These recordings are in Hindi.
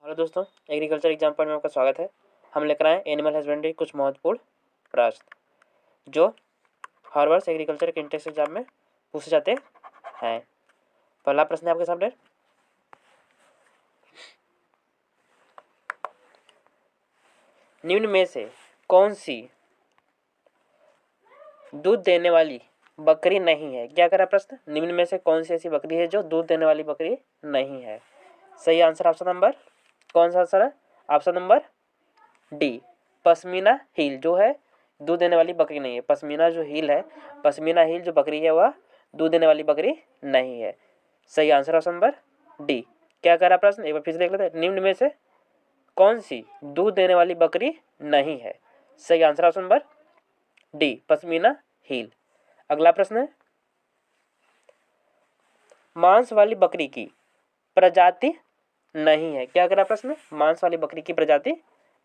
हेलो दोस्तों, एग्रीकल्चर एग्जाम पर में आपका स्वागत है। हम लेकर आए एनिमल हस्बेंड्री कुछ महत्वपूर्ण प्रश्न जो हर वर्ष एग्रीकल्चर के इंट्रेंस एग्जाम में पूछे जाते हैं। पहला प्रश्न है आपके सामने। निम्न में से कौन सी दूध देने वाली बकरी नहीं है? क्या करा प्रश्न? निम्न में से कौन सी ऐसी बकरी है जो दूध देने वाली बकरी नहीं है? सही आंसर ऑप्शन नंबर कौन सा आंसर है? ऑप्शन नंबर डी, पश्मीना हील जो है दूध देने वाली बकरी नहीं है। पश्मीना जो हील है, पश्मीना हील जो बकरी है वह दूध देने वाली बकरी नहीं है। सही आंसर ऑप्शन नंबर डी। क्या कह रहा प्रश्न, एक बार फिर से देख लेते हैं। निम्न में से कौन सी दूध देने वाली बकरी नहीं है? सही answer option number D, Pashmina हील। अगला प्रश्न है, मांस वाली बकरी की प्रजाति नहीं है। क्या कह रहा प्रश्न? मांस वाली बकरी की प्रजाति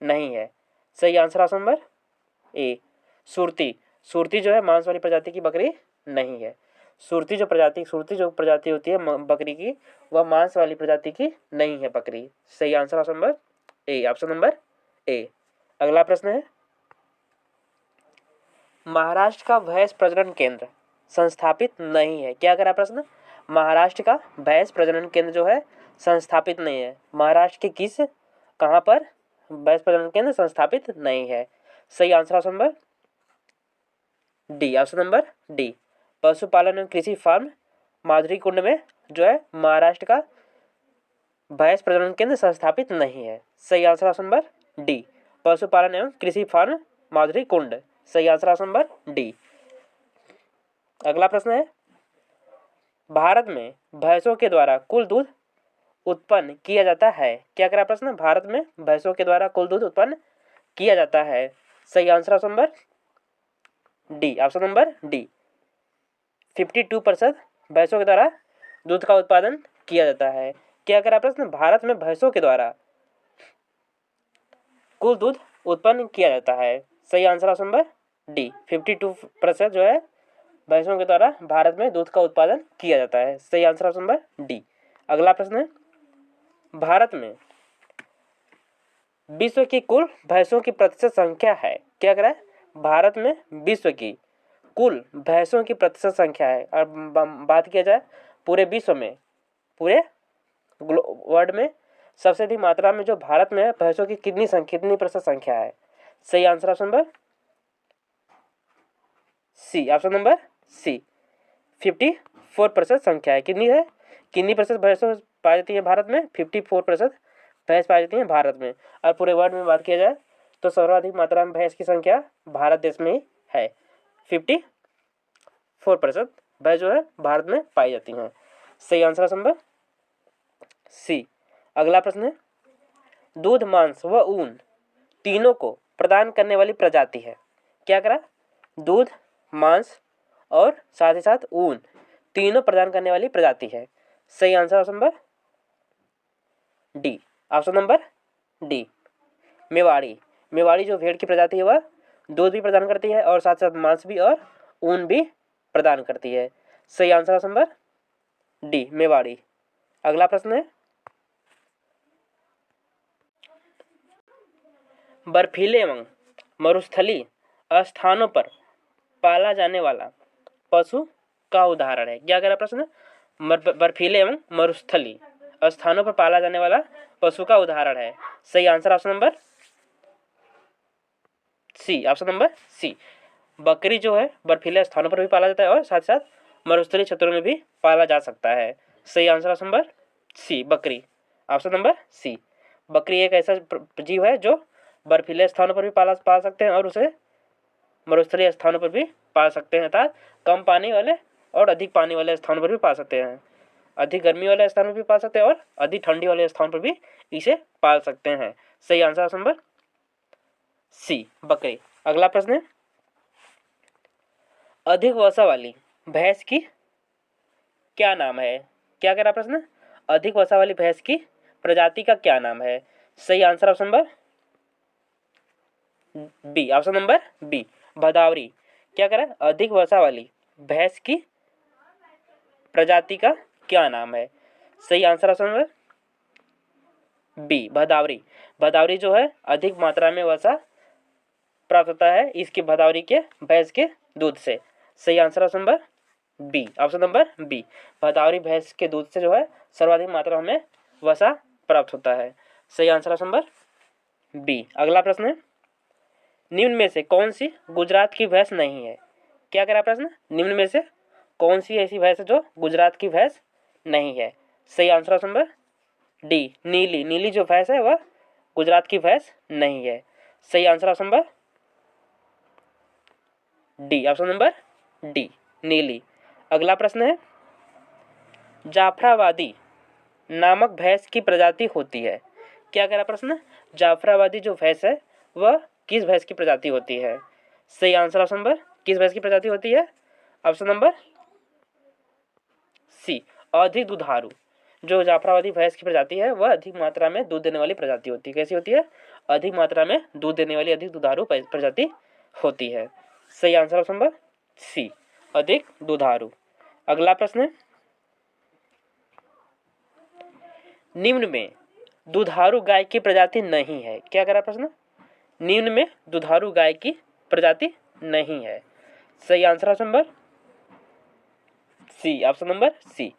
नहीं है। सही आंसर ऑप्शन नंबर ए, सुरती। सुरती जो है मांस वाली प्रजाति की बकरी नहीं है। सुरती जो प्रजाति होती है बकरी की, वह मांस वाली प्रजाति की नहीं है बकरी। सही answer option number A, option number ए। अगला प्रश्न है, महाराष्ट्र का भैंस प्रजनन केंद्र संस्थापित नहीं है। क्या करा प्रश्न? महाराष्ट्र का भैंस प्रजनन केंद्र जो है संस्थापित नहीं है। महाराष्ट्र के किस कहाँ पर भैंस प्रजनन केंद्र संस्थापित नहीं है? सही answer option number D, option number D, पशुपालन एवं कृषि फार्म माधुरी कुंड में जो है महाराष्ट्र का भैंस प्रजनन केंद्र संस्थापित नहीं है। सही आंसर ऑप्शन नंबर डी, पशुपालन एवं कृषि फार्म माधुरी कुंड। सही आंसर ऑप्शन नंबर डी। अगला प्रश्न है, भारत में भैंसों के द्वारा कुल दूध उत्पन्न किया जाता है। क्या करा प्रश्न? भारत में भैंसों के द्वारा कुल दूध उत्पन्न किया जाता है। सही answer option number D, option number D, 52% भैंसों के द्वारा दूध का उत्पादन किया जाता है। क्या करा प्रश्न? भारत में भैंसों के द्वारा कुल दूध उत्पन्न किया जाता है। सही आंसर ऑप्शन नंबर डी, 52% जो है भैंसों के द्वारा भारत में दूध का उत्पादन किया जाता है। सही आंसर ऑप्शन नंबर डी। अगला प्रश्न है, भारत में विश्व की कुल भैंसों की प्रतिशत संख्या है। क्या कह रहा है? भारत में विश्व की कुल भैंसों की प्रतिशत संख्या है। और बात किया जाए पूरे विश्व में, पूरे वर्ल्ड में सबसे अधिक मात्रा में जो भारत में है भैंसों की कितनी प्रतिशत संख्या है? सही answer option number C, option number C, 54% संख्या है। कितनी है? कितनी प्रतिशत भैंसों पाई जाती है भारत में? 54% भैंस पाई जाती है भारत में। और पूरे वर्ल्ड में बात किया जाए तो सर्वाधिक मात्रा में भैंस की संख्या भारत देश में ही है। 54% भैंस जो है भारत में पाई जाती हैं। सही आंसर नंबर सी। अगला प्रश्न है, दूध, मांस व ऊन तीनों को प्रदान करने वाली प्रजाति है। क्या करा? दूध, मांस और साथ ही साथ ऊन तीनों प्रदान करने वाली प्रजाति है। सही answer option number D, option number D, Mewari. Mewari जो भेड़ की प्रजाति है वह दूध भी प्रदान करती है और साथ साथ मांस भी और ऊन भी प्रदान करती है। सही answer option number D, Mewari. अगला प्रश्न है, बर्फीले एवं मरुस्थलीय स्थानों पर पाला जाने वाला पशु का उदाहरण है। क्या कह रहा प्रश्न? बर्फीले एवं मरुस्थलीय स्थानों पर पाला जाने वाला पशु का उदाहरण है। सही answer option number C, option number C, बकरी जो है बर्फीले स्थानों पर भी पाला जाता है और साथ साथ मरुस्थलीय क्षेत्रों में भी पाला जा सकता है। सही आंसर ऑप्शन नंबर सी, बकरी, ऑप्शन नंबर सी। बकरी एक ऐसा जीव है जो बर्फीले स्थानों पर भी पाल सकते हैं और उसे मरुस्थलीय स्थानों पर भी पाल सकते हैं, अर्थात कम पानी वाले और अधिक पानी वाले स्थानों पर भी पाल सकते हैं। अधिक गर्मी वाले स्थान पर भी पाल सकते हैं और अधिक ठंडी वाले स्थान पर भी इसे पाल सकते हैं। सही आंसर ऑप्शन नंबर सी, बकरी। अगला प्रश्न है, अधिक वसा वाली भैंस की क्या नाम है? क्या कह रहा प्रश्न? अधिक वसा वाली भैंस की प्रजाति का क्या नाम है? सही answer option number B, option number B, Bhadawari. क्या कह रहा है? अधिक वसा वाली भैंस की प्रजाति का क्या नाम है? सही answer option number B Bhadawari. Bhadawari जो है अधिक मात्रा में वसा प्राप्त होता है इसकी भदावरी के भैंस के दूध से। सही answer option number B, option number B. Bhadawari भैंस के दूध से जो है सर्वाधिक मात्रा में वसा प्राप्त होता है। सही आंसर ऑप्शन नंबर बी। अगला प्रश्न है, निम्न में से कौन सी गुजरात की भैंस नहीं है? क्या कह रहा प्रश्न? निम्न में से कौन सी ऐसी भैंस है जो गुजरात की भैंस नहीं है? सही आंसर ऑप्शन नंबर डी नीली। नीली जो भैंस है वह गुजरात की भैंस नहीं है। सही answer option number D, option number D नीली। अगला प्रश्न है, जाफराबादी नामक भैंस की प्रजाति होती है? क्या कह रहा प्रश्न? जाफराबादी जो भैंस है वह किस भैंस की प्रजाति होती है? सही आंसर ऑप्शन नंबर किस भैंस की प्रजाति होती है? ऑप्शन नंबर सी अधिक दुधारू। जो जाफराबादी भैंस की प्रजाति है वह अधिक मात्रा में दूध देने वाली प्रजाति होती है। कैसी होती है? अधिक मात्रा में दूध देने वाली अधिक दुधारू प्रजाति होती है। सही आंसर ऑप्शन नंबर सी अधिक दुधारू। अगला प्रश्न है, निम्न में दुधारू गाय की प्रजाति नहीं है? क्या कह रहा प्रश्न? निम्न में दुधारू गाय की प्रजाति नहीं है। सही answer option number C, option number C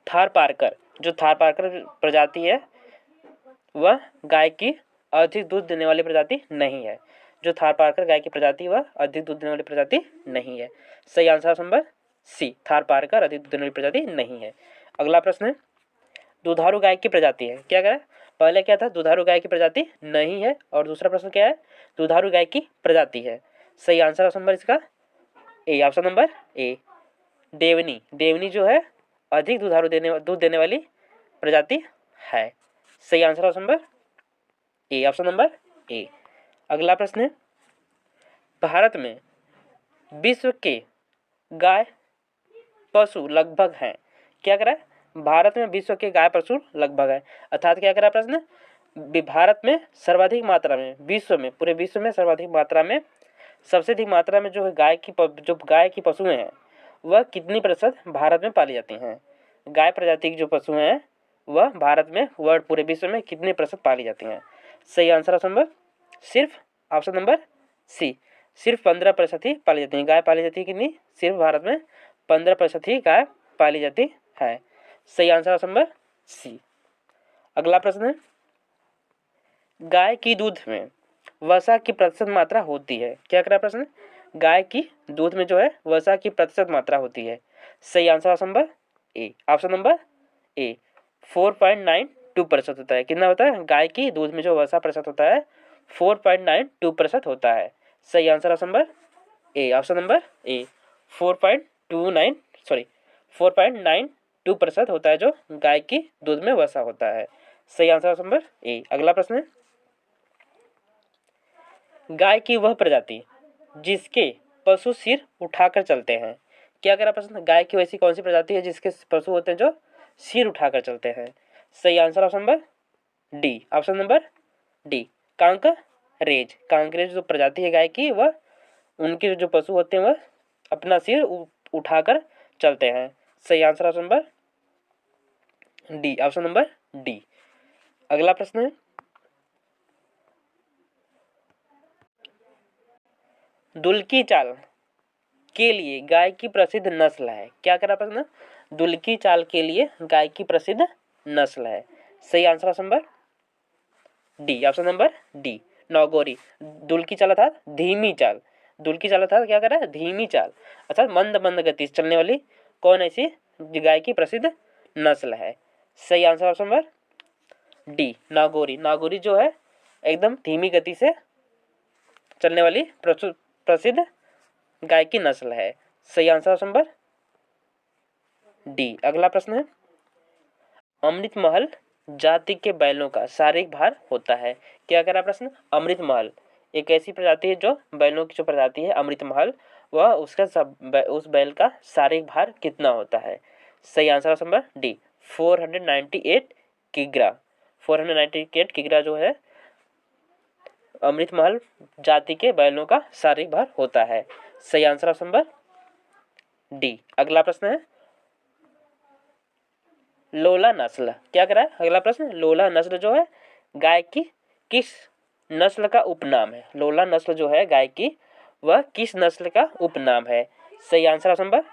Tharparkar. जो थारपारकर प्रजाति है वह गाय की अधिक दूध देने वाली प्रजाति नहीं है। जो थारपारकर गाय की प्रजाति वह अधिक दूध देने वाली प्रजाति नहीं है। सही answer option number C Tharparkar अधिक दूध देने वाली प्रजाति नहीं है। अगला प्रश्न है, दुधारू गाय की प्रजाति है? क्या कह रहा है? पहले क्या था? दुधारू गाय की प्रजाति नहीं है, और दूसरा प्रश्न क्या है? दुधारू गाय की प्रजाति है। सही आंसर ऑप्शन नंबर इसका ए, ऑप्शन नंबर ए देवनी। देवनी जो है अधिक दूध देने वाली प्रजाति है। सही answer option number A, option number ए। अगला प्रश्न है, भारत में विश्व के गाय पशु लगभग हैं? क्या कह रहा है? भारत में विश्व के गाय पशु लगभग है, अर्थात क्या कह रहा है प्रश्न? भारत में सर्वाधिक मात्रा में, विश्व में, पूरे विश्व में सर्वाधिक मात्रा में, सबसे अधिक मात्रा में जो है गाय की पशुएं हैं वह कितनी प्रतिशत भारत में पाली जाती हैं? गाय प्रजाति की जो पशु हैं वह भारत में पूरे विश्व में कितने प्रतिशत पाली जाती हैं? सही आंसर ऑप्शन नंबर सिर्फ ऑप्शन नंबर सी सिर्फ 15% ही पाली जाती है। गाय पाली जाती है कितनी? सिर्फ भारत में 15% ही गाय पाली जाती है। सही आंसर ऑप्शन नंबर सी। अगला प्रश्न है, गाय की दूध में वसा की प्रतिशत मात्रा होती है? क्या कह रहा प्रश्न? गाय की दूध में जो है वसा की प्रतिशत मात्रा होती है। सही answer option number A, option number ए 4.92% होता है। कितना होता है? गाय की दूध में जो वसा प्रतिशत होता है 4.92% होता है। सही answer option number A, option number ए 4.92% होता है जो गाय की दूध में वसा होता है। सही आंसर ऑप्शन नंबर ए। अगला प्रश्न है, गाय की वह प्रजाति जिसके पशु सिर उठाकर चलते हैं? क्या कह रहा प्रश्न? गाय की वैसी कौन सी प्रजाति है जिसके पशु होते हैं जो सिर उठाकर चलते हैं? सही answer option number D, option number D Kankrej. Kankrej जो प्रजाति है गाय की वह उनके जो पशु होते हैं वह अपना सिर उठाकर चलते हैं। सही answer option number D, option number D. अगला प्रश्न है, दुल्की चाल के लिए गाय की प्रसिद्ध नस्ल है? क्या कह रहा प्रश्न? दुल्की चाल के लिए गाय की प्रसिद्ध नस्ल है। सही answer option number D, option number D Nagori. दुल्की चाल अर्थात धीमी चाल। दुल्की चाल अर्थात क्या कर रहा है? धीमी चाल अर्थात मंद मंद गति से चलने वाली कौन ऐसी गाय की प्रसिद्ध नस्ल है? सही answer option number D Nagori. Nagori जो है एकदम धीमी गति से चलने वाली प्रसिद्ध गाय की नस्ल है। सही आंसर ऑप्शन नंबर डी। अगला प्रश्न है, अमृत महल जाति के बैलों का शारीरिक भार होता है? क्या कह रहा प्रश्न? अमृत महल एक ऐसी प्रजाति है जो बैलों की जो प्रजाति है अमृत महल, वह उस बैल का शारीरिक भार कितना होता है? सही आंसर ऑप्शन नंबर डी 498 किग्रा। 498 किग्रा जो है अमृत महल जाति के बैलों का शारीरिक भार होता है। सही आंसर ऑप्शन नंबर डी। अगला प्रश्न है, लोला नस्ल। क्या कह रहा है? अगला प्रश्न, लोला नस्ल जो है गाय की किस नस्ल का उपनाम है? लोला नस्ल जो है गाय की, वह किस नस्ल का उपनाम है? सही answer option number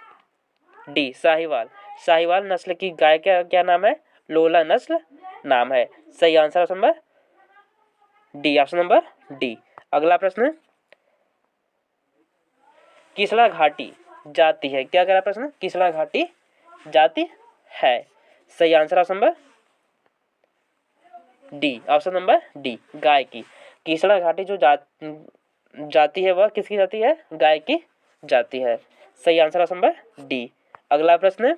D, Sahiwal. Sahiwal नस्ल की गाय का क्या नाम है? लोला नस्ल नाम है। सही answer option number D, option number D. अगला प्रश्न, किसला घाटी जाति है? क्या करा प्रश्न? किसला घाटी जाति है? सही answer option number D, option number D, गाय की। किसला घाटी जो जाति है वह किसकी जाति है? गाय की जाति है। सही आंसर ऑप्शन नंबर डी। अगला प्रश्न,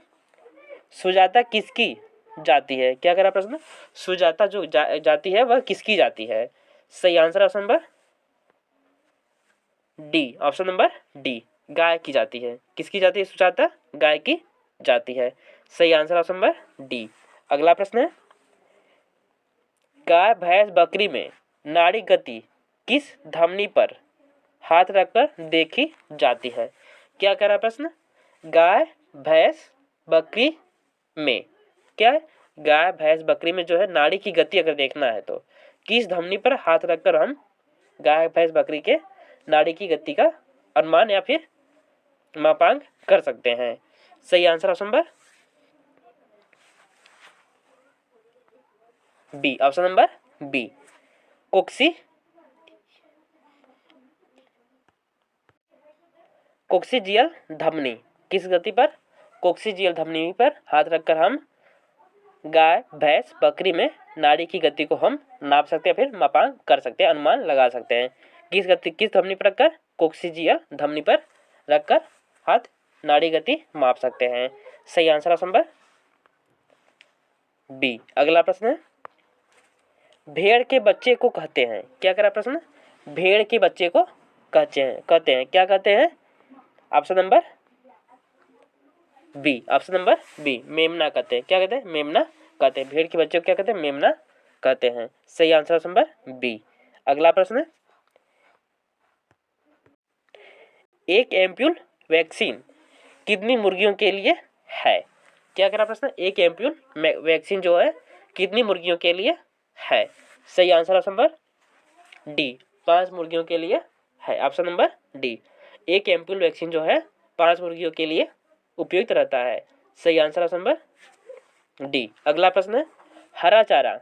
सुजाता किसकी जाति है? क्या करा प्रश्न? सुजाता जो जाति है वह किसकी जाति है? सही answer option number D, option number D, गाय की जाति है। किसकी जाति है सुजाता? गाय की जाति है। सही आंसर ऑप्शन नंबर डी। अगला प्रश्न है, गाय भैंस बकरी में नाड़ी गति किस धमनी पर हाथ रखकर देखी जाती है? क्या कह रहा है प्रश्न? गाय भैंस बकरी में, क्या है? गाय भैंस बकरी में जो है नाड़ी की गति अगर देखना है तो किस धमनी पर हाथ रखकर हम गाय भैंस बकरी के नाड़ी की गति का अनुमान या फिर मापांक कर सकते हैं? सही answer option number B, option number B, coccygeal धमनी। किस गति पर? कोक्सीजियल धमनी पर हाथ रखकर हम गाय भैंस बकरी में नाड़ी की गति को हम नाप सकते हैं, फिर मापांक कर सकते हैं, अनुमान लगा सकते हैं। किस धमनी पर रखकर? कोक्सीजियल धमनी पर रखकर हाथ नाड़ी गति माप सकते हैं। सही आंसर ऑप्शन नंबर बी। अगला प्रश्न है, भेड़ के बच्चे को कहते हैं? क्या करा प्रश्न? भेड़ के बच्चे को कहते हैं क्या कहते हैं? Option number B, option number B, मेमना कहते हैं। क्या कहते हैं? मेमना कहते हैं। भेड़ के बच्चे को क्या कहते हैं? मेमना कहते हैं। सही आंसर ऑप्शन नंबर बी। अगला प्रश्न, एक एम्प्यूल वैक्सीन कितनी मुर्गियों के लिए है? क्या करा प्रश्न? एक एम्प्यूल वैक्सीन जो है कितनी मुर्गियों के लिए है? सही आंसर ऑप्शन नंबर डी, 5 मुर्गियों के लिए है। ऑप्शन नंबर डी, एक एम्प्यूल वैक्सीन जो है 5 मुर्गियों के लिए उपयुक्त रहता है। सही आंसर ऑप्शन नंबर डी। अगला प्रश्न है, हरा चारा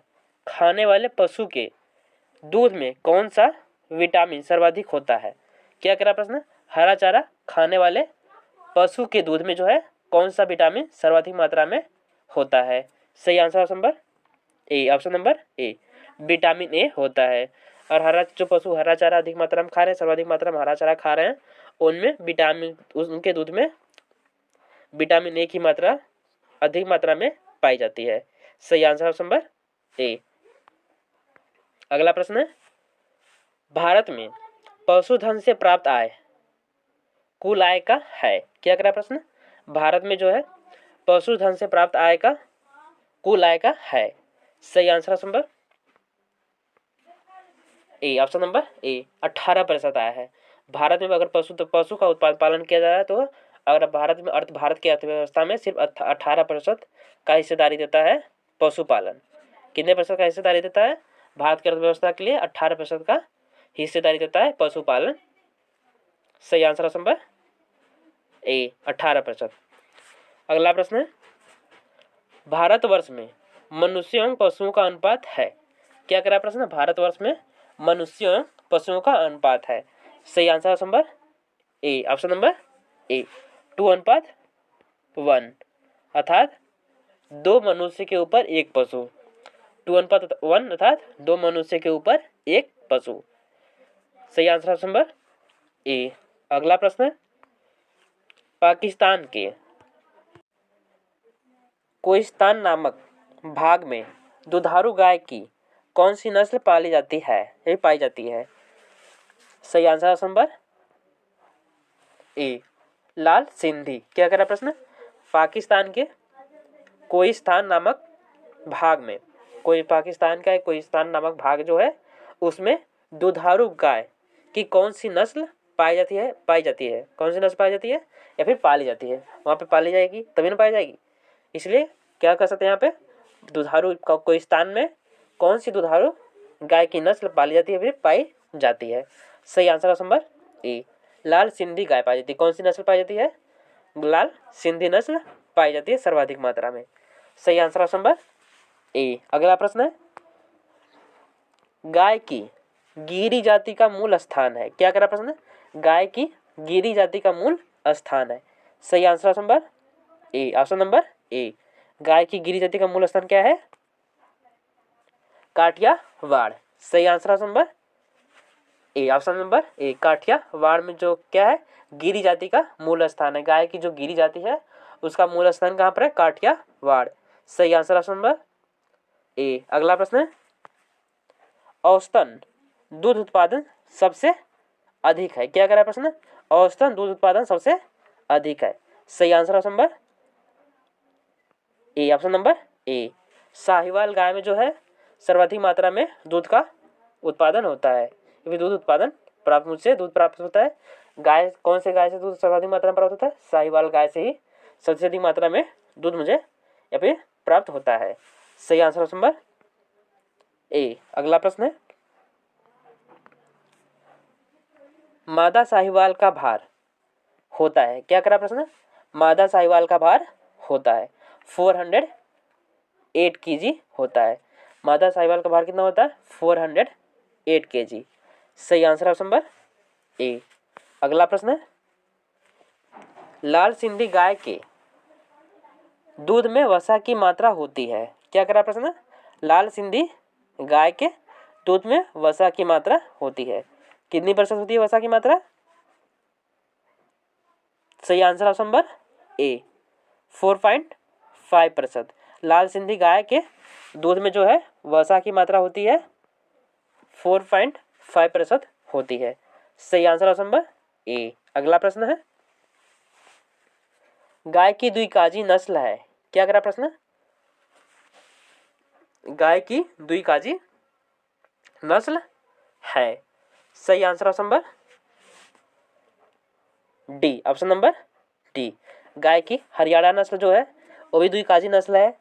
खाने वाले पशु के दूध में कौन सा विटामिन सर्वाधिक होता है? क्या करा प्रश्न? हरा चारा खाने वाले पशु के दूध में जो है कौन सा विटामिन सर्वाधिक मात्रा में होता है? सही answer option number A, option number A, vitamin A होता है। और जो पशु हरा चारा अधिक मात्रा में खा रहे हैं, सर्वाधिक मात्रा में हरा चारा खा रहे हैं, उनमें विटामिन, उनके दूध में विटामिन ए की मात्रा अधिक मात्रा में पाई जाती है। सही आंसर ऑप्शन नंबर ए। अगला प्रश्न है, भारत में पशुधन से प्राप्त आय कुल आय का है? क्या करा प्रश्न? भारत में जो है पशुधन से प्राप्त आय का कुल आय का है। सही answer option number A, option number ए, 18% आया है। भारत में अगर पशु का उत्पादन पालन किया जा रहा है तो अगर भारत की अर्थव्यवस्था में सिर्फ 18% का हिस्सेदारी देता है पशुपालन। कितने प्रतिशत का हिस्सेदारी देता है? भारत की अर्थव्यवस्था के लिए 18% का हिस्सेदारी देता है पशुपालन। सही आंसर ऑप्शन नंबर ए, 18%। अगला प्रश्न है, भारतवर्ष में मनुष्य एवं पशुओं का अनुपात है? क्या करा प्रश्न? भारतवर्ष में मनुष्य एवं पशुओं का अनुपात है। सही answer option number A, option number ए, 2:1, अर्थात 2 मनुष्य के ऊपर 1 पशु। 2:1 अर्थात 2 मनुष्य के ऊपर 1 पशु। सही आंसर ऑप्शन नंबर ए। अगला प्रश्न, पाकिस्तान के कोहिस्तान नामक भाग में दुधारू गाय की कौन सी नस्ल पाई जाती है? सही आंसर ऑप्शन नंबर ए, लाल सिंधी। क्या कह रहा प्रश्न? पाकिस्तान के कोहिस्तान नामक भाग में, पाकिस्तान का एक कोहिस्तान नामक भाग जो है उसमें दुधारू गाय की कौन सी नस्ल पाई जाती है? कौन सी नस्ल पाई जाती है या फिर पाली जाती है? वहाँ पे पाली जाएगी तभी ना पाई जाएगी। इसलिए क्या कर सकते हैं यहाँ पे, दुधारू कोहिस्तान में कौन सी दुधारू गाय की नस्ल पाली जाती है, फिर पाई जाती है। सही आंसर ऑप्शन नंबर ए, लाल सिंधी गाय पाई जाती है। कौन सी नस्ल पाई जाती है? लाल सिंधी नस्ल पाई जाती है सर्वाधिक मात्रा में। सही आंसर ऑप्शन नंबर ए। अगला प्रश्न है, गाय की गिरी जाति का मूल स्थान है। क्या करा प्रश्न? गाय की गिरी जाति का मूल स्थान है। सही answer option number A, option number A. गाय की गिरी जाति का मूल स्थान क्या है? काठियावाड़। सही answer option number A, option number A, Kathiawar में जो क्या है? गिरी जाति का मूल स्थान है। गाय की जो गिरी जाति है उसका मूल स्थान कहाँ पर है? काठियावाड़। सही आंसर ऑप्शन नंबर ए। अगला प्रश्न है, औसतन दूध उत्पादन सबसे अधिक है। क्या करा प्रश्न? औसतन दूध उत्पादन सबसे अधिक है। सही answer option number A, option number A. Sahiwal गाय में जो है सर्वाधिक मात्रा में दूध का उत्पादन होता है। क्योंकि दूध उत्पादन प्राप्त, मुझसे दूध प्राप्त होता है। गाय, कौन से गाय से दूध सर्वाधिक मात्रा में प्राप्त होता है? साहिवाल गाय से ही सबसे अधिक मात्रा में दूध मुझे या फिर प्राप्त होता है। सही आंसर ऑप्शन नंबर ए। अगला प्रश्न है, मादा साहिवाल का भार होता है। क्या करा प्रश्न? मादा साहिवाल का भार होता है 408 kg होता है। मादा साहिवाल का भार कितना होता है? 408 kg। सही आंसर ऑप्शन नंबर ए। अगला प्रश्न है, लाल सिंधी गाय के दूध में वसा की मात्रा होती है। क्या करा प्रश्न? लाल सिंधी गाय के दूध में वसा की मात्रा होती है। कितनी % होती है वसा की मात्रा? सही आंसर ऑप्शन नंबर ए, 4.5%। लाल सिंधी गाय के दूध में जो है वसा की मात्रा होती है 4.5% होती है। सही आंसर ऑप्शन नंबर ए। अगला प्रश्न है, गाय की द्विकाजी नस्ल है। क्या करा प्रश्न? गाय की द्विकाजी नस्ल है। सही answer option number D, option number D. गाय की हरियाणा नस्ल जो है वो भी द्विकाजी नस्ल है।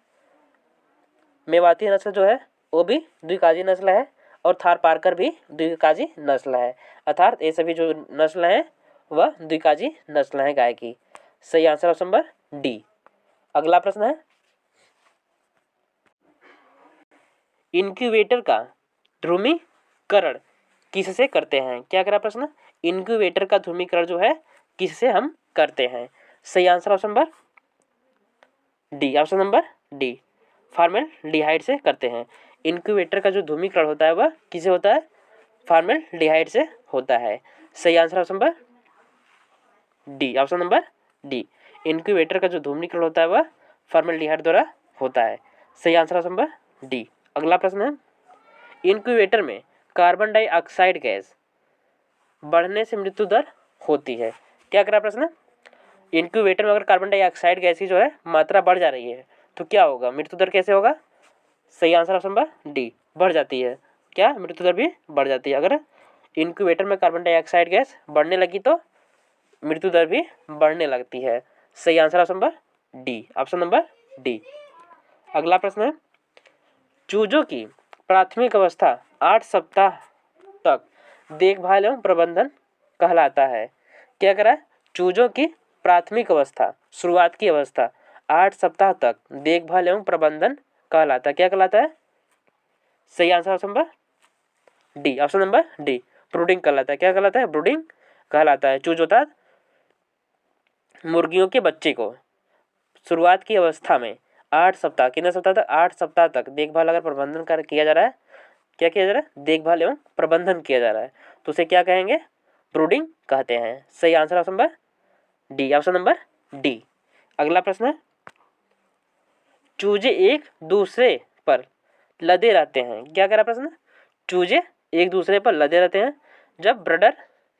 मेवाती नस्ल जो है वो भी द्विकाजी नस्ल है। और थार पारकर भी द्विकाजी नस्ल है। अर्थात ये सभी जो नस्ल हैं वह द्विकाजी नस्ल है गाय की। सही आंसर ऑप्शन नंबर डी। अगला प्रश्न है, इनक्यूबेटर का ध्रुवीकरण किससे करते हैं? क्या करा प्रश्न? इनक्यूबेटर का ध्रुवीकरण जो है किससे हम करते हैं? सही answer option number D, option number D, formaldehyde से करते हैं। इनक्यूबेटर का जो ध्रुवीकरण होता है वह किससे होता है? फॉर्मेल्डिहाइड से होता है। सही answer option number D, option number D. Incubator का जो ध्रुवीकरण होता है वह फॉर्मेल्डिहाइड द्वारा होता है। सही आंसर ऑप्शन नंबर डी। अगला प्रश्न है, इनक्यूबेटर में कार्बन डाइऑक्साइड गैस बढ़ने से मृत्यु दर होती है। क्या करा प्रश्न? इनक्यूबेटर में अगर कार्बन डाइऑक्साइड गैस की जो है मात्रा बढ़ जा रही है तो क्या होगा? मृत्यु दर कैसे होगा? सही आंसर ऑप्शन नंबर डी, बढ़ जाती है। क्या? मृत्यु दर भी बढ़ जाती है। अगर इनक्यूबेटर में कार्बन डाइऑक्साइड गैस बढ़ने लगी तो मृत्यु दर भी बढ़ने लगती है। सही answer option number D, option number D. अगला प्रश्न है, चूजों की प्राथमिक अवस्था 8 सप्ताह तक देखभाल एवं प्रबंधन कहलाता है। क्या करा? चूजों की प्राथमिक अवस्था, शुरुआत की अवस्था 8 सप्ताह तक देखभाल एवं प्रबंधन कहलाता है। क्या कहलाता है? सही answer option number D, option number D, brooding कहलाता है। क्या कहलाता है? ब्रूडिंग कहलाता है। चूज होता है मुर्गियों के बच्चे को शुरुआत की अवस्था में 8 सप्ताह, कितने सप्ताह तक? 8 सप्ताह तक देखभाल अगर प्रबंधन कर किया जा रहा है, क्या किया जा रहा है? देखभाल एवं प्रबंधन किया जा रहा है तो उसे क्या कहेंगे? ब्रूडिंग कहते हैं। सही answer option number D, option number D. अगला प्रश्न है, चूजे एक दूसरे पर लदे रहते हैं। क्या कह रहा प्रश्न? चूजे एक दूसरे पर लदे रहते हैं जब ब्रडर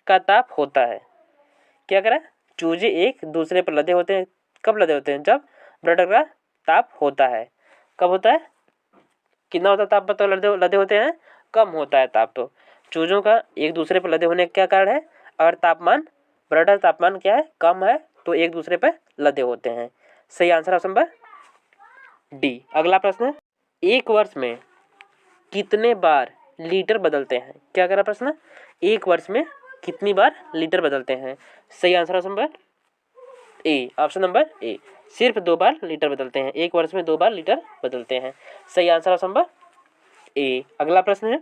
का ताप होता है। क्या कह रहा है? चूजे एक दूसरे पर लदे होते हैं। कब लदे होते हैं? जब ब्रडर का ताप होता है। कब होता है? कितना होता है ताप? तो लदे होते हैं, कम होता है ताप। तो चूजों का एक दूसरे पर लदे होने का क्या कारण है? अगर तापमान, ब्रडर तापमान क्या है? कम है तो एक दूसरे पर लदे होते हैं। सही आंसर ऑप्शन नंबर डी। अगला प्रश्न है, एक वर्ष में कितने बार लीटर बदलते हैं? क्या करा प्रश्न, एक वर्ष में कितनी बार लीटर बदलते हैं? सही answer option number A, option number ए, सिर्फ 2 बार लीटर बदलते हैं, एक वर्ष में 2 बार लीटर बदलते हैं। सही आंसर ऑप्शन नंबर ए। अगला प्रश्न है,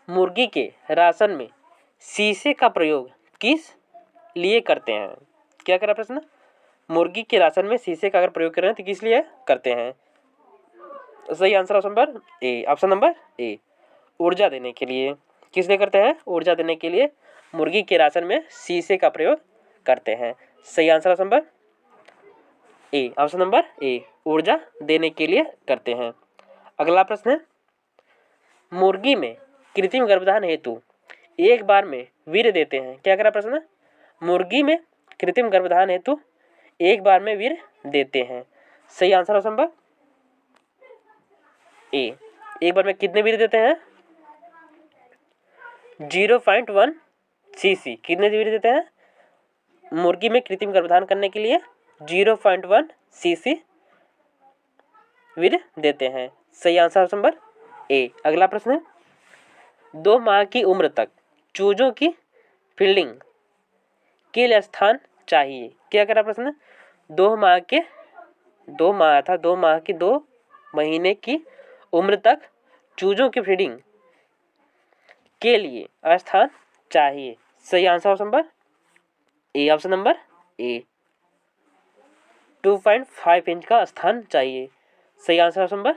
मुर्गी के राशन में शीशे का प्रयोग किस लिए करते हैं? क्या करा प्रश्न, मुर्गी के राशन में शीशे का अगर प्रयोग कर रहे हैं तो किस लिए करते हैं? सही answer option number A, option number ए, ऊर्जा देने के लिए। किस लिए करते हैं? ऊर्जा देने के लिए मुर्गी के राशन में शीशे का प्रयोग करते हैं। सही answer option number A, option number ए, ऊर्जा देने के लिए करते हैं। अगला प्रश्न है, मुर्गी में कृत्रिम गर्भधान हेतु एक बार में वीर्य देते हैं? क्या करा प्रश्न, मुर्गी में कृत्रिम गर्भधान हेतु एक बार में वीर्य देते हैं? सही आंसर ऑप्शन नंबर ए, एक बार में कितने वीर्य देते हैं? 0.1 cc। कितने वीर्य देते हैं मुर्गी में कृत्रिम गर्भधान करने के लिए? 0.1 cc वीर्य देते हैं। सही आंसर ऑप्शन नंबर ए। अगला प्रश्न है, 2 माह की उम्र तक चूजों की फील्डिंग के लिए स्थान चाहिए? क्या करा प्रश्न, 2 माह की 2 महीने की उम्र तक चूजों की फीडिंग के लिए स्थान चाहिए? सही answer option number A, option number A, 2.5 inch का स्थान चाहिए। सही आंसर ऑप्शन नंबर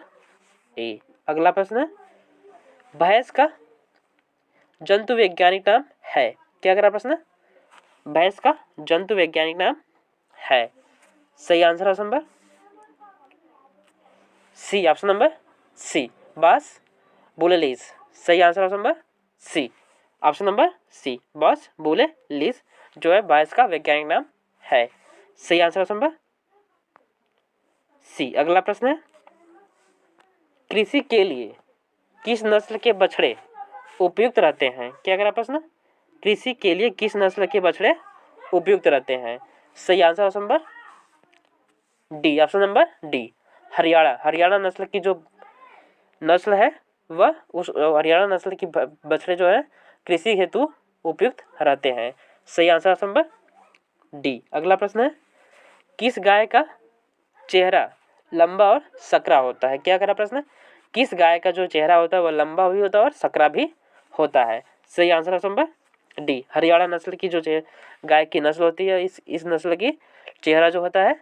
ए। अगला प्रश्न है, भैंस का जंतु वैज्ञानिक नाम है? क्या करा प्रश्न, भैंस का जंतु वैज्ञानिक नाम है? सही answer option number C, option number C, बास बुलेलिस। सही answer option number C, option number C, बास बुलेलिस जो है भैंस का वैज्ञानिक नाम है। सही आंसर ऑप्शन नंबर सी। अगला प्रश्न है, कृषि के लिए किस नस्ल के बछड़े उपयुक्त रहते हैं? क्या करा प्रश्न, कृषि के लिए किस नस्ल के बछड़े उपयुक्त रहते हैं? सही answer option number D, option number D, Haryana नस्ल की जो नस्ल है वह उस हरियाणा नस्ल की बछड़े जो है कृषि हेतु उपयुक्त रहते हैं। सही आंसर ऑप्शन नंबर डी। अगला प्रश्न है, किस गाय का चेहरा लंबा और सकरा होता है? क्या करा प्रश्न, किस गाय का जो चेहरा होता है वह लंबा भी होता है और सकरा भी होता है? सही answer option number D, Haryana नस्ल की जो गाय की नस्ल होती है इस नस्ल की चेहरा जो होता है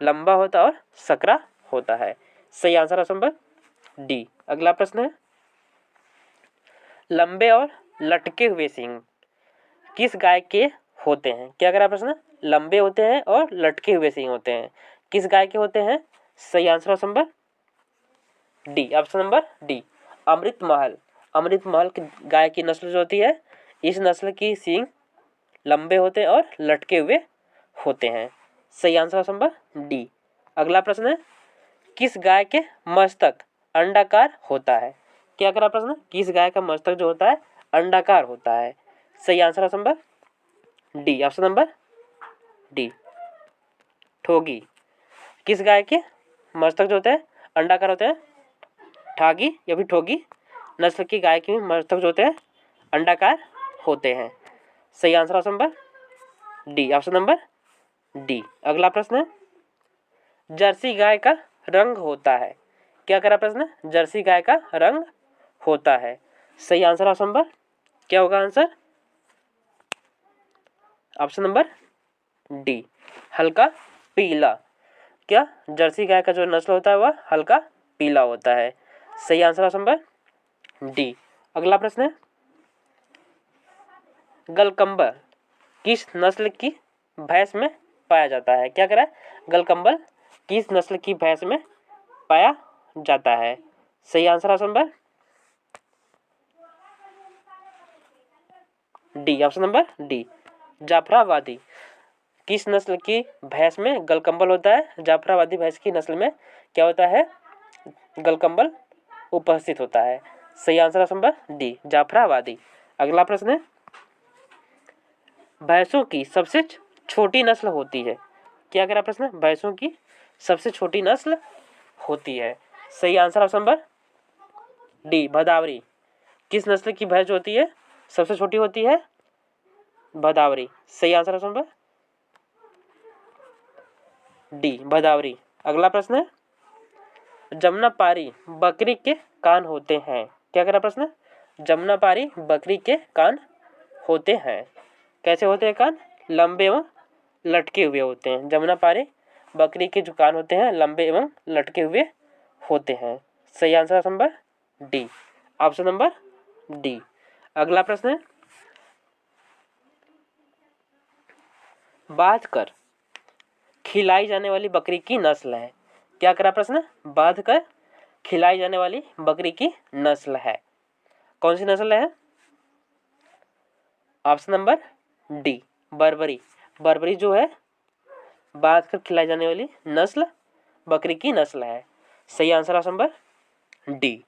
लंबा होता है और सकरा होता है। सही आंसर ऑप्शन नंबर डी। अगला प्रश्न है, लंबे और लटके हुए सींग किस गाय के होते हैं? क्या करा प्रश्न, लंबे होते हैं और लटके हुए सींग होते हैं, किस गाय के होते हैं? सही answer option number D, option number D, Amrit Mahal की गाय की नस्ल जो होती है इस नस्ल की सींग लंबे होते हैं और लटके हुए होते हैं। सही आंसर ऑप्शन नंबर डी। अगला प्रश्न है, किस गाय के मस्तक अंडाकार होता है? क्या करा प्रश्न, किस गाय का मस्तक जो होता है अंडाकार होता है? सही answer option number D, option number D, ठोगी। किस गाय के मस्तक जो होते हैं अंडाकार होते हैं? ठागी या फिर ठोगी नस्ल की गाय के मस्तक जो होते हैं अंडाकार होते हैं। सही answer option number D, option number D. अगला प्रश्न है, जर्सी गाय का रंग होता है? क्या करा प्रश्न, जर्सी गाय का रंग होता है? सही आंसर ऑप्शन नंबर क्या होगा आंसर? ऑप्शन नंबर डी, हल्का पीला। क्या जर्सी गाय का जो नस्ल होता है वह हल्का पीला होता है? सही आंसर ऑप्शन नंबर डी। अगला प्रश्न है, गलकंबल किस नस्ल की भैंस में पाया जाता है? क्या करा, गलकंबल किस नस्ल की भैंस में पाया जाता है? सही answer option number D, option number D, Jafarabadi. किस नस्ल की भैंस में गलकंबल होता है? जाफराबादी भैंस की नस्ल में क्या होता है? गलकंबल उपस्थित होता है। सही answer option number D, Jafarabadi. अगला प्रश्न है, भैंसों की सबसे छोटी नस्ल होती है? क्या करा प्रश्न, भैंसों की सबसे छोटी नस्ल होती है? सही answer option number D Bhadawari. किस नस्ल की भैंस होती है सबसे छोटी होती है? भदावरी। सही आंसर ऑप्शन पर डी भदावरी। अगला प्रश्न है, जमुनापारी बकरी के कान होते हैं। क्या कह रहा प्रश्न? जमुनापारी बकरी के कान होते हैं। कैसे होते हैं कान? लंबे एवं लटके हुए होते हैं। जमुनापारी बकरी के जो कान होते हैं लंबे एवं लटके हुए होते हैं। सही answer number D, option number D. अगला प्रश्न है, बाध कर खिलाई जाने वाली बकरी की नस्ल है। क्या करा प्रश्न? बाध कर खिलाई जाने वाली बकरी की नस्ल है। कौन सी नस्ल है? Option number D Barbari. Barbari जो है बाध कर खिलाई जाने वाली नस्ल बकरी की नस्ल है। सही आंसर ऑप्शन नंबर डी।